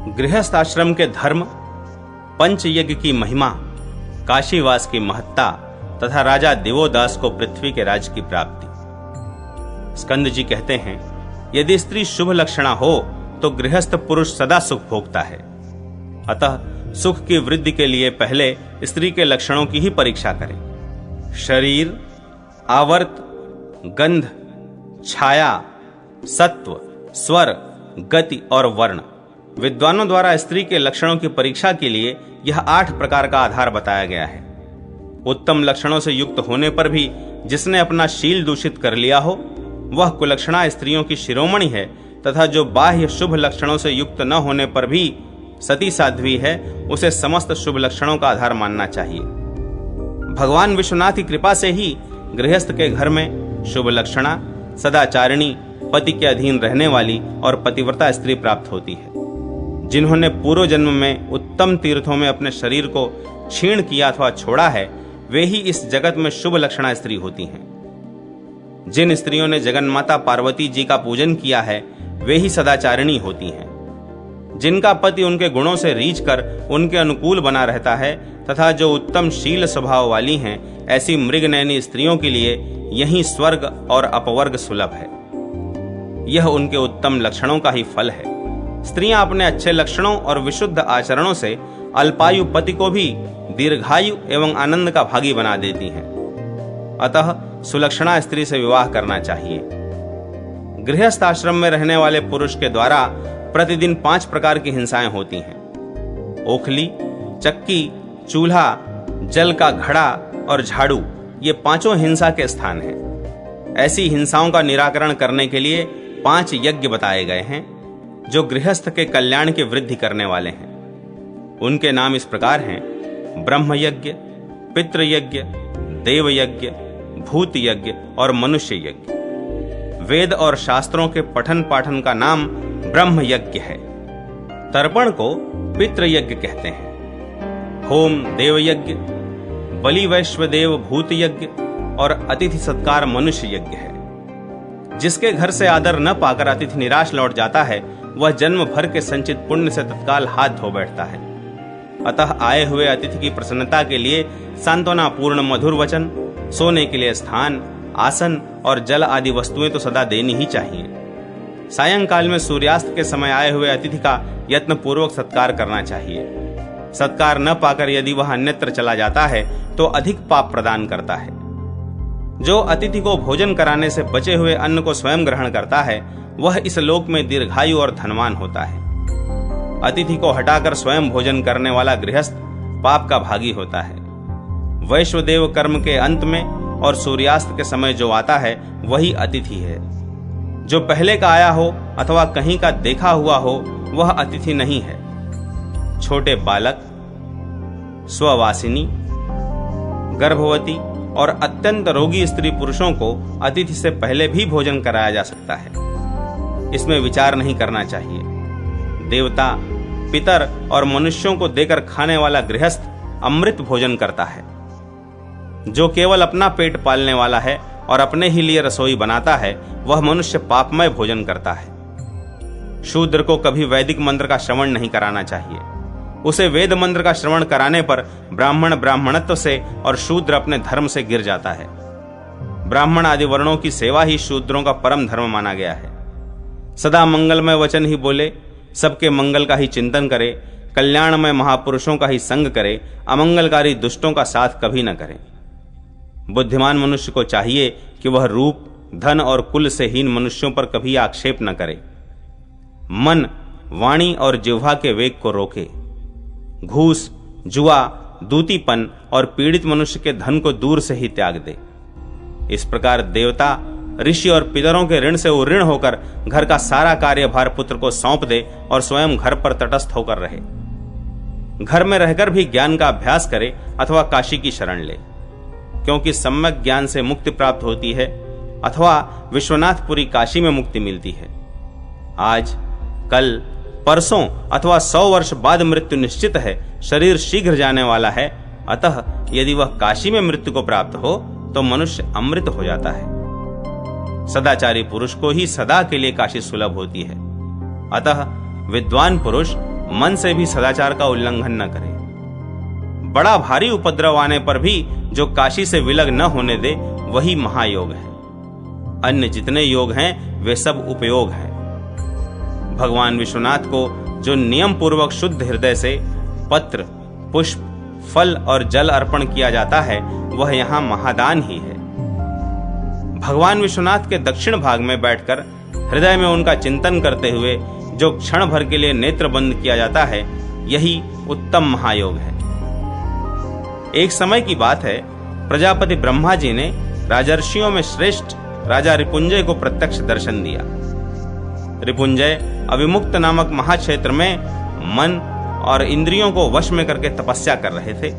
गृहस्थ आश्रम के धर्म, पंचयज्ञ की महिमा, काशीवास की महत्ता तथा राजा दिवोदास को पृथ्वी के राज्य की प्राप्ति। स्कंद जी कहते हैं, यदि स्त्री शुभ लक्षणा हो तो गृहस्थ पुरुष सदा सुख भोगता है। अतः सुख की वृद्धि के लिए पहले स्त्री के लक्षणों की ही परीक्षा करें। शरीर, आवर्त, गंध, छाया, सत्व, स्वर, गति और वर्ण। विद्वानों द्वारा स्त्री के लक्षणों की परीक्षा के लिए यह 8 प्रकार का आधार बताया गया है। उत्तम लक्षणों से युक्त होने पर भी जिसने अपना शील दूषित कर लिया हो वह कुलक्षणा स्त्रियों की शिरोमणि है, तथा जो बाह्य शुभ लक्षणों से युक्त न होने पर भी सती साध्वी है उसे समस्त शुभ लक्षणों का आधार मानना चाहिए। भगवान विश्वनाथ की कृपा से ही गृहस्थ के घर में शुभ लक्षणा, सदाचारिणी, पति के अधीन रहने वाली और पतिव्रता स्त्री प्राप्त होती है। जिन्होंने पूर्व जन्म में उत्तम तीर्थों में अपने शरीर को क्षीण किया अथवा छोड़ा है वे ही इस जगत में शुभ लक्षणा स्त्री होती हैं। जिन स्त्रियों ने जगन्माता पार्वती जी का पूजन किया है वे ही सदाचारिणी होती हैं। जिनका पति उनके गुणों से रीझ कर उनके अनुकूल बना रहता है तथा जो उत्तम शील स्वभाव वाली हैं, ऐसी मृगनयनी स्त्रियों के लिए यही स्वर्ग और अपवर्ग सुलभ है। यह उनके उत्तम लक्षणों का ही फल है। स्त्रियां अपने अच्छे लक्षणों और विशुद्ध आचरणों से अल्पायु पति को भी दीर्घायु एवं आनंद का भागी बना देती हैं। अतः सुलक्षणा स्त्री से विवाह करना चाहिए। गृहस्थ आश्रम में रहने वाले पुरुष के द्वारा प्रतिदिन 5 प्रकार की हिंसाएं होती हैं। ओखली, चक्की, चूल्हा, जल का घड़ा और झाड़ू, ये 5 हिंसा के स्थान हैं। ऐसी हिंसाओं का निराकरण करने के लिए 5 यज्ञ बताए गए हैं जो गृहस्थ के कल्याण की वृद्धि करने वाले हैं। उनके नाम इस प्रकार हैं: ब्रह्म यज्ञ, पितृ यज्ञ, देव यज्ञ, भूत यज्ञ और मनुष्य यज्ञ। वेद और शास्त्रों के पठन पाठन का नाम ब्रह्म यज्ञ है। तर्पण को पितृ यज्ञ कहते हैं। होम देव यज्ञ, बलि वैश्वदेव भूत यज्ञ और अतिथि सत्कार मनुष्य यज्ञ है। जिसके घर से आदर न पाकर अतिथि निराश लौट जाता है वह जन्म भर के संचित पुण्य से तत्काल हाथ धो बैठता है। अतः आए हुए अतिथि की प्रसन्नता के लिए सांत्वनापूर्ण मधुर वचन, सोने के लिए स्थान, आसन और जल आदि वस्तुएं तो सदा देनी ही चाहिए। सायंकाल में सूर्यास्त के समय आए हुए अतिथि का यत्न पूर्वक सत्कार करना चाहिए। सत्कार न पाकर यदि वह अन्यत्र चला जाता है तो अधिक पाप प्रदान करता है। जो अतिथि को भोजन कराने से बचे हुए अन्न को स्वयं ग्रहण करता है वह इस लोक में दीर्घायु और धनवान होता है। अतिथि को हटाकर स्वयं भोजन करने वाला गृहस्थ पाप का भागी होता है। वैश्वदेव कर्म के अंत में और सूर्यास्त के समय जो आता है वही अतिथि है। जो पहले का आया हो अथवा कहीं का देखा हुआ हो वह अतिथि नहीं है। छोटे बालक, स्ववासिनी, गर्भवती और अत्यंत रोगी स्त्री पुरुषों को अतिथि से पहले भी भोजन कराया जा सकता है। इसमें विचार नहीं करना चाहिए। देवता, पितर और मनुष्यों को देकर खाने वाला गृहस्थ अमृत भोजन करता है। जो केवल अपना पेट पालने वाला है और अपने ही लिए रसोई बनाता है वह मनुष्य पापमय भोजन करता है। शूद्र को कभी वैदिक मंत्र का श्रवण नहीं कराना चाहिए। उसे वेद मंत्र का श्रवण कराने पर ब्राह्मण ब्राह्मणत्व से और शूद्र अपने धर्म से गिर जाता है। ब्राह्मण आदि वर्णों की सेवा ही शूद्रों का परम धर्म माना गया है। सदा मंगलमय वचन ही बोले, सबके मंगल का ही चिंतन करे, कल्याणमय महापुरुषों का ही संग करे, अमंगलकारी दुष्टों का साथ कभी न करे। बुद्धिमान मनुष्य को चाहिए कि वह रूप, धन और कुल से हीन मनुष्यों पर कभी आक्षेप न करे। मन, वाणी और जिह्वा के वेग को रोके। घूस, जुआ, दूतीपन और पीड़ित मनुष्य के धन को दूर से ही त्याग दे। इस प्रकार देवता, ऋषि और पितरों के ऋण से उऋण होकर घर का सारा कार्यभार पुत्र को सौंप दे और स्वयं घर पर तटस्थ होकर रहे। घर में रहकर भी ज्ञान का अभ्यास करे अथवा काशी की शरण ले, क्योंकि सम्यक ज्ञान से मुक्ति प्राप्त होती है अथवा विश्वनाथपुरी काशी में मुक्ति मिलती है। आज, कल, परसों अथवा 100 वर्ष बाद मृत्यु निश्चित है। शरीर शीघ्र जाने वाला है। अतः यदि वह काशी में मृत्यु को प्राप्त हो तो मनुष्य अमृत हो जाता है। सदाचारी पुरुष को ही सदा के लिए काशी सुलभ होती है। अतः विद्वान पुरुष मन से भी सदाचार का उल्लंघन न करे। बड़ा भारी उपद्रव आने पर भी जो काशी से विलग न होने दे वही महायोग है। अन्य जितने योग हैं वे सब उपयोग हैं। भगवान विश्वनाथ को जो नियम पूर्वक शुद्ध हृदय से पत्र, पुष्प, फल और जल अर्पण किया जाता है वह यहाँ महादान ही है। भगवान विश्वनाथ के दक्षिण भाग में बैठकर हृदय में उनका चिंतन करते हुए जो क्षण भर के लिए नेत्र बंद किया जाता है यही उत्तम महायोग है। एक समय की बात है, प्रजापति ब्रह्मा जी ने राजर्षियों में श्रेष्ठ राजा रिपुंजय को प्रत्यक्ष दर्शन दिया। रिपुंजय अविमुक्त नामक महाक्षेत्र में मन और इंद्रियों को वश में करके तपस्या कर रहे थे।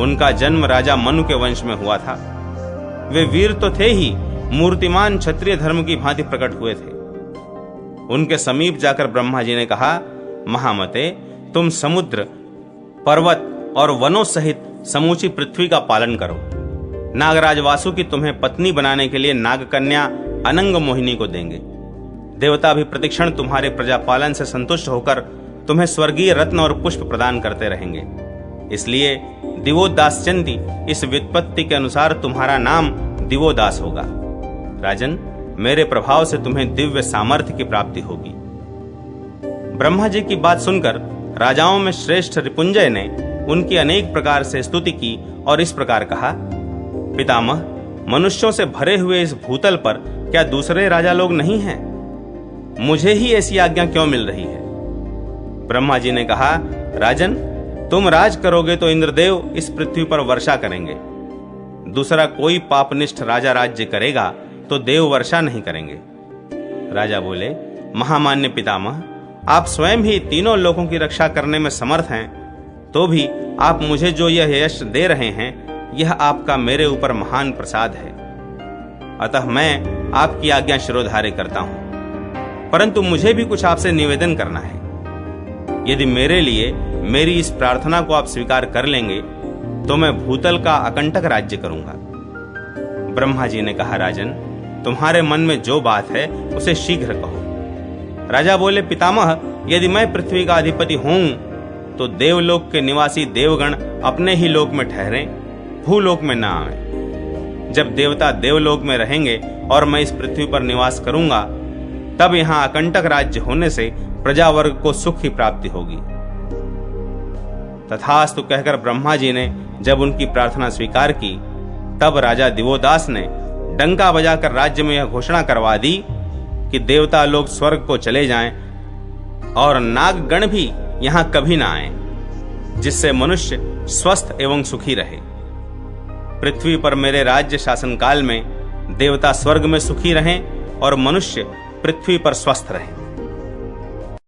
उनका जन्म राजा मनु के वंश में हुआ था। वे वीर तो थे ही, मूर्तिमान क्षत्रिय धर्म की भांति प्रकट हुए थे। उनके समीप जाकर ब्रह्मा जी ने कहा, महामते, तुम समुद्र, पर्वत और वनों सहित समूची पृथ्वी का पालन करो। नागराज वासुकी तुम्हें पत्नी बनाने के लिए नागकन्या अनंग मोहिनी को देंगे। देवता भी प्रतिक्षण तुम्हारे प्रजापालन से संतुष्ट होकर तुम्हें स्वर्गीय रत्न और पुष्प प्रदान करते रहेंगे। इसलिए दिवोदासचंदी इस व्युत्पत्ति के अनुसार तुम्हारा नाम दिवोदास होगा। राजन, मेरे प्रभाव से तुम्हें दिव्य सामर्थ्य की प्राप्ति होगी। ब्रह्मा जी की बात सुनकर राजाओं में श्रेष्ठ रिपुंजय ने उनकी अनेक प्रकार से स्तुति की और इस प्रकार कहा, पितामह, मनुष्यों से भरे हुए इस भूतल पर क्या दूसरे राजा लोग नहीं हैं? मुझे ही ऐसी आज्ञा क्यों मिल रही है? ब्रह्मा जी ने कहा, राजन, तुम राज करोगे तो इंद्रदेव इस पृथ्वी पर वर्षा करेंगे। दूसरा कोई पापनिष्ठ राजा राज्य करेगा तो देव वर्षा नहीं करेंगे। राजा बोले, महामान्य पितामह, आप स्वयं ही तीनों लोकों की रक्षा करने में समर्थ हैं, तो भी आप मुझे जो यह यश दे रहे हैं यह आपका मेरे ऊपर महान प्रसाद है। अतः मैं आपकी आज्ञा शिरोधार्य करता हूं, परंतु मुझे भी कुछ आपसे निवेदन करना है। यदि मेरे लिए मेरी इस प्रार्थना को आप स्वीकार कर लेंगे तो मैं भूतल का अकंटक राज्य करूंगा। ब्रह्मा जी ने कहा, राजन, तुम्हारे मन में जो बात है उसे शीघ्र कहो। राजा बोले, पितामह, यदि मैं पृथ्वी का अधिपति हूं तो देवलोक के निवासी देवगण अपने ही लोक में ठहरें, भूलोक में न आवें। जब देवता देवलोक में रहेंगे और मैं इस पृथ्वी पर निवास करूंगा, तब यहाँ अकंटक राज्य होने से प्रजा वर्ग को सुख की प्राप्ति होगी। तथास्तु कहकर ब्रह्मा जी ने जब उनकी प्रार्थना स्वीकार की, तब राजा दिवोदास ने डंका बजाकर राज्य में यह घोषणा करवा दी कि देवता लोग स्वर्ग को चले जाएं और नागगण भी यहां कभी ना आएं, जिससे मनुष्य स्वस्थ एवं सुखी रहे। पृथ्वी पर मेरे राज्य शासन काल में देवता स्वर्ग में सुखी रहें और मनुष्य पृथ्वी पर स्वस्थ रहें।